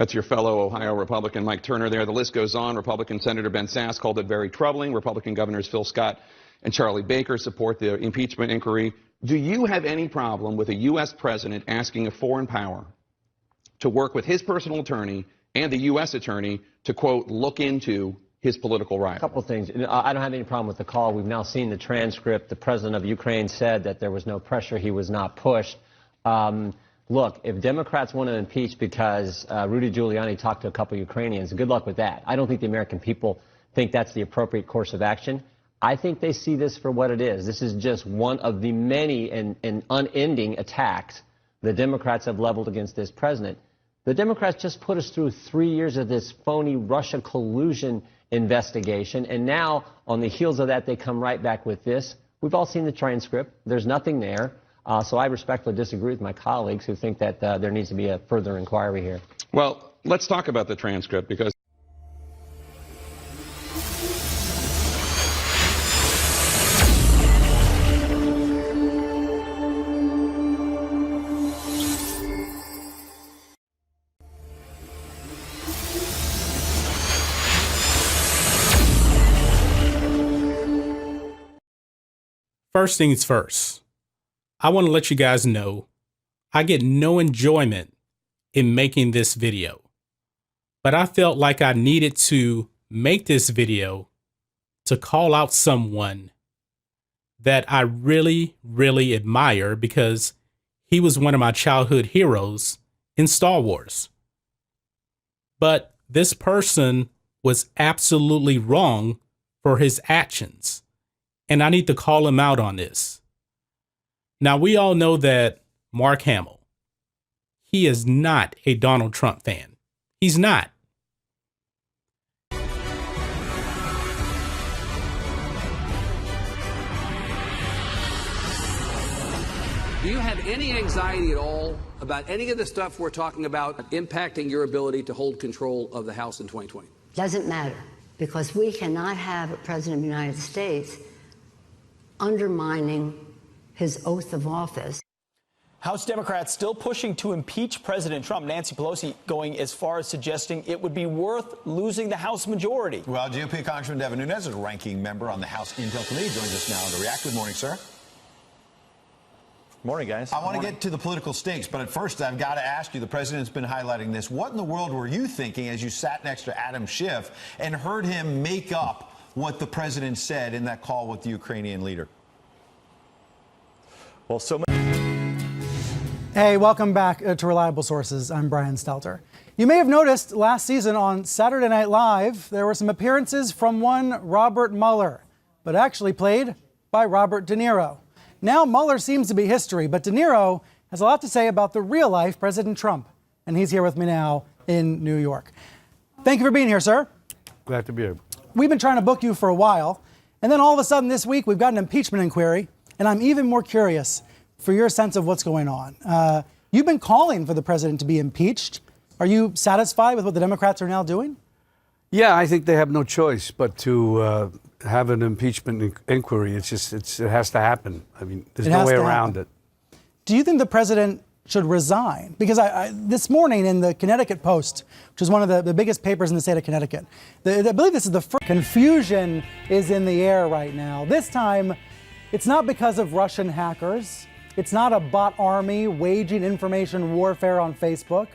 That's your fellow Ohio Republican Mike Turner there. The list goes on. Republican Senator Ben Sasse called it very troubling. Republican Governors Phil Scott and Charlie Baker support the impeachment inquiry. Do you have any problem with a U.S. president asking a foreign power to work with his personal attorney and the U.S. attorney to, quote, look into his political rival? A couple things. I don't have any problem with the call. We've now seen the transcript. The president of Ukraine said that there was no pressure. He was not pushed. Look, if Democrats want to impeach because Rudy Giuliani talked to a couple of Ukrainians, good luck with that. I don't think the American people think that's the appropriate course of action. I think they see this for what it is. This is just one of the many and unending attacks the Democrats have leveled against this president. The Democrats just put us through 3 years of this phony Russia collusion investigation, and now on the heels of that, they come right back with this. We've all seen the transcript. There's nothing there. So I respectfully disagree with my colleagues who think that there needs to be a further inquiry here. Well, let's talk about the transcript, because first things first, I want to let you guys know I get no enjoyment in making this video, but I felt like I needed to make this video to call out someone that I really, really admire, because he was one of my childhood heroes in Star Wars. But this person was absolutely wrong for his actions, and I need to call him out on this. Now, we all know that Mark Hamill, he is not a Donald Trump fan. He's not. Do you have any anxiety at all about any of the stuff we're talking about impacting your ability to hold control of the House in 2020? Doesn't matter, because we cannot have a president of the United States undermining his oath of office. House Democrats still pushing to impeach President Trump. Nancy Pelosi going as far as suggesting it would be worth losing the House majority. Well, GOP Congressman Devin Nunes is a ranking member on the House Intel Committee. Joins us now to react. Good morning, sir. Morning, guys. I want to get to the political stakes, but at first I've got to ask you, the president's been highlighting this. What in the world were you thinking as you sat next to Adam Schiff and heard him make up what the president said in that call with the Ukrainian leader? Well, so much. Hey, welcome back to Reliable Sources. I'm Brian Stelter. You may have noticed last season on Saturday Night Live, there were some appearances from one Robert Mueller, but actually played by Robert De Niro. Now Mueller seems to be history, but De Niro has a lot to say about the real-life President Trump, and he's here with me now in New York. Thank you for being here, sir. Glad to be here. We've been trying to book you for a while, and then all of a sudden this week we've got an impeachment inquiry, and I'm even more curious for your sense of what's going on. You've been calling for the president to be impeached. Are you satisfied with what the Democrats are now doing? Yeah, I think they have no choice but to have an impeachment inquiry. It has to happen. I mean, there's no way around it. Do you think the president should resign? Because this morning in the Connecticut Post, which is one of the biggest papers in the state of Connecticut, I believe this is the first. Confusion is in the air right now. This time, it's not because of Russian hackers. It's not a bot army waging information warfare on Facebook.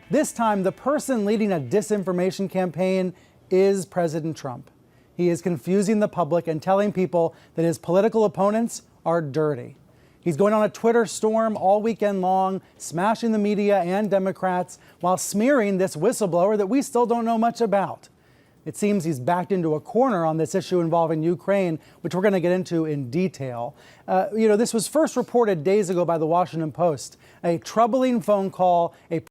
This time, the person leading a disinformation campaign is President Trump. He is confusing the public and telling people that his political opponents are dirty. He's going on a Twitter storm all weekend long, smashing the media and Democrats while smearing this whistleblower that we still don't know much about. It seems he's backed into a corner on this issue involving Ukraine, which we're going to get into in detail. This was first reported days ago by the Washington Post, a troubling phone call, a